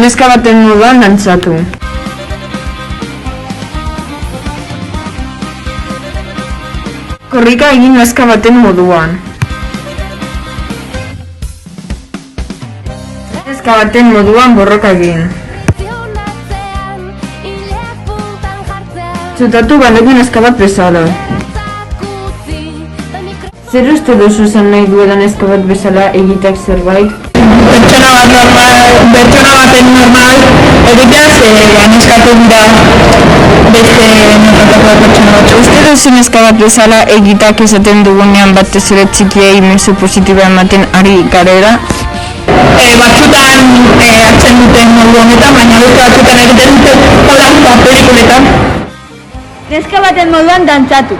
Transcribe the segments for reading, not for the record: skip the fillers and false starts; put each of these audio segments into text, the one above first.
Neska baten moduan dantzatu. Korrika egin neska baten moduan. Neska baten moduan borroka egin. Txutatu balekin neska bat bezala. Zer uste duzu zen nahi duela neska bat bezala egiteak zerbait? Pertsona baten normal egiteaz neskatu dira beste notatuko pertsona batzu. Uste duzu neska bat bezala egiteak esaten dugunean batez ere txikiei mezu positiboa ematen ari garela? Batzutan hartzen duten modu honetan, baina beste batzutan egiten duten hola pelikuletan. Neska baten moduan dantzatu.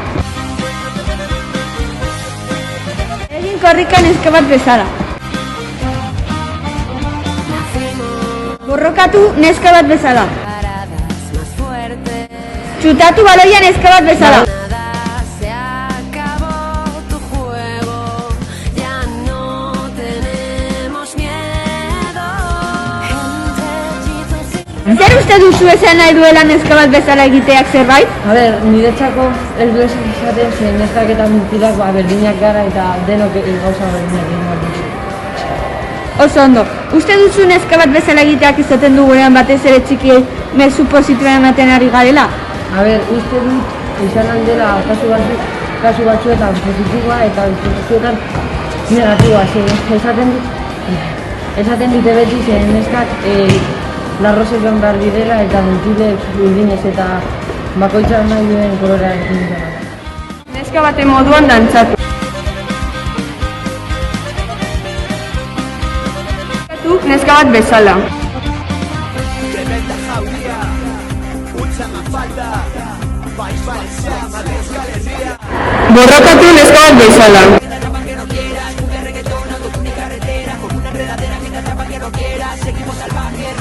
Egin korrika neska bat bezala. Borrokatu neska bat bezala. Txutatu baloia neska bat bezala. Zer uste duzu esan nahi duela neska bat bezala egiteak zerbait? Niretzako ez du esaten zen neskak eta mutilak berdinak gara eta denok gauza berdinak egin duzu. Oso ondo. Uste duzu neska bat bezala egiteak izaten dugunean batez ere txikiei mezu positiboa ematen ari garela? Uste dut izan handela kasu batzuetan positiboa eta batzuetan negatiboa. Esaten dute beti zen neskak larrosek behar direla eta mutilek urdinez eta bakoitzak nahi duen kolorea egin dira. Neska baten moduan dantzatu. Neska bat bezala. Borrokatu neska bat bezala.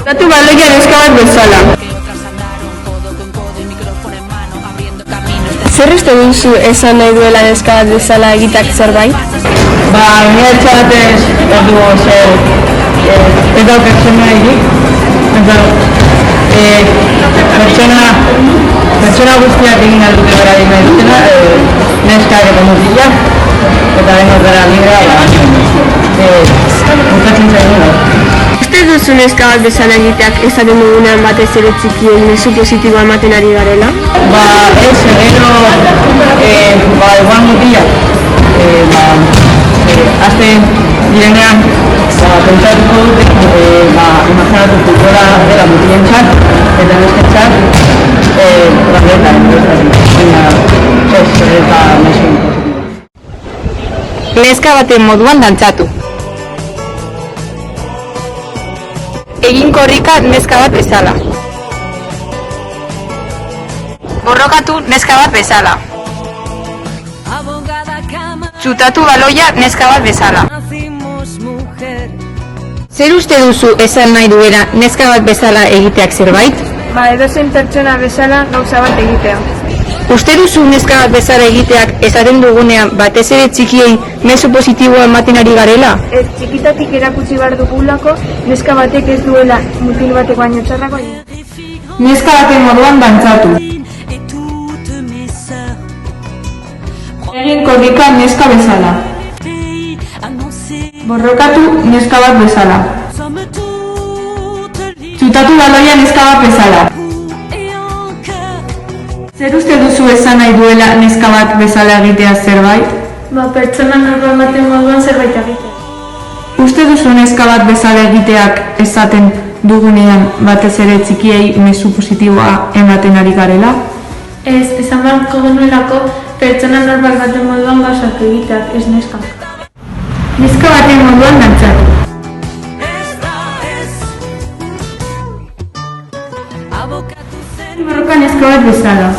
Txutatu baloia neska bat bezala. Zer uste duzu esan nahi duela neska bat bezala egiteak zerbait? Niretzat ez du zer ez da pertsona egik. Pertsona guztiak egin aldute bera nahi dutena, neskak eta mutilak, eta denok bera librea, gustatzen zaiguna. Uste duzu neska bat bezala egiteak esaten dugunean batez ere txikien mezu positiboa ematen ari garela? Ez, gero, igual mutilak, azten direnean, pentsatuko dute, imaginatu kultura dela mutilentzat, eta neskentzat, baina ez eta mezu positiboa. Neska baten moduan dantzatu. Egin korrika neska bat bezala. Borrokatu neska bat bezala. Txutatu baloia neska bat bezala. Zer uste duzu esan nahi duela neska bat bezala egiteak zerbait? Edozein pertsona bezala gauza bat egitea. Uste duzu neska bat bezala egiteak esaten dugunean batez ere txikiei mezu positiboa ematen ari garela? Ez txikitatik erakutsi behar dugulako neska batek ez duela mutil batek baino txarrako. Neska baten moduan dantzatu. Egin korrika neska bezala. Borrokatu neska bat bezala. Txutatu baloia neska bat bezala. Zer uste duzu esan nahi duela neska bat bezala egitea zerbait? Pertsona normal baten moduan zerbait egitea. Uste duzu neska bat bezala egiteak esaten dugunean batez ere txikiei mezu positiboa ematen ari garela? Ez, esan beharko genuelako pertsona normal baten moduan gauzak egiteak, ez neska. Neska baten moduan dantzatu. Borroka neska bat bezala.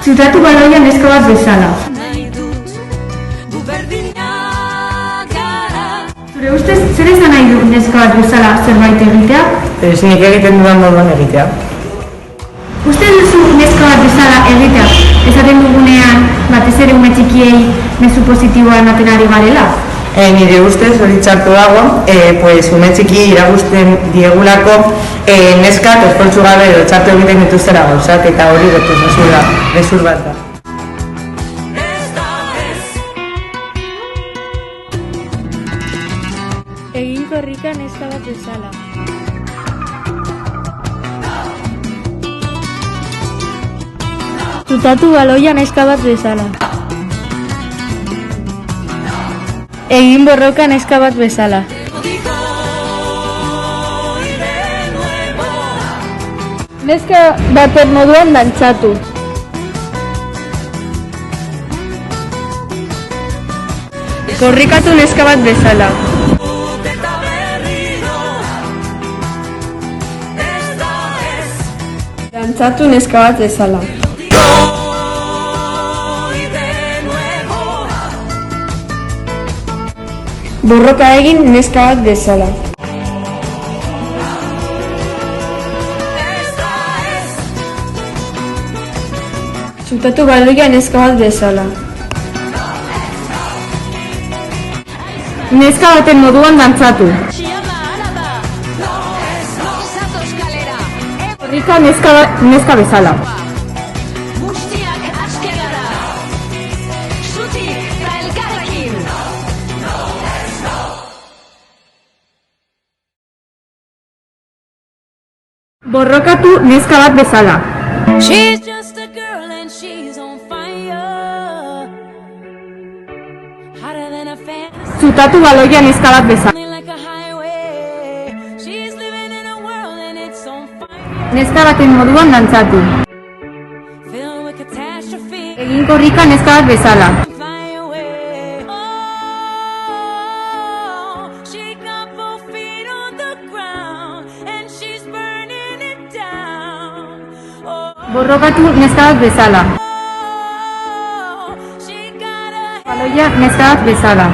Txutatu baloia neska bat bezala. Ustez, zer esan nahi du neska bat bezala zerbait egitea? Nik egiten dudan moduan egitea. Uste duzu neska bat bezala egitea, esaten dugunean batez ere ume txikiei mezu positiboa ematen ari garela? Nire ustez hori txartu dago, ume txiki iragusten diegulako neskak eskoltzu gabe edo txartu egiten dituztera gauzak eta hori gezur bat da. Egin korrika neska bat bezala. Zutatu baloia neska bat bezala. Egin borroka neska bat bezala. Neska baten moduan dantzatu. Korrikatu neska bat bezala. Dantzatu neska bat bezala. Borroka egin neska bat bezala. Zutatu baloia neska bat bezala. Neska baten moduan dantzatu. Korrika neska bezala. Borrokatu neska bat bezala. She's just a girl and she's on fire. Hotter than a fantasy. Zutatu baloia neska bat bezala. Like a highway. She's living in a world and it's on fire. Neska baten moduan dantzatu. Filled with catastrophe. Egin korrika neska bat bezala. Fly away. Oh, she got both feet on the ground and she's burning it down. Oh, Borrokatu neska bat bezala. she got a Baloia neska bat bezala.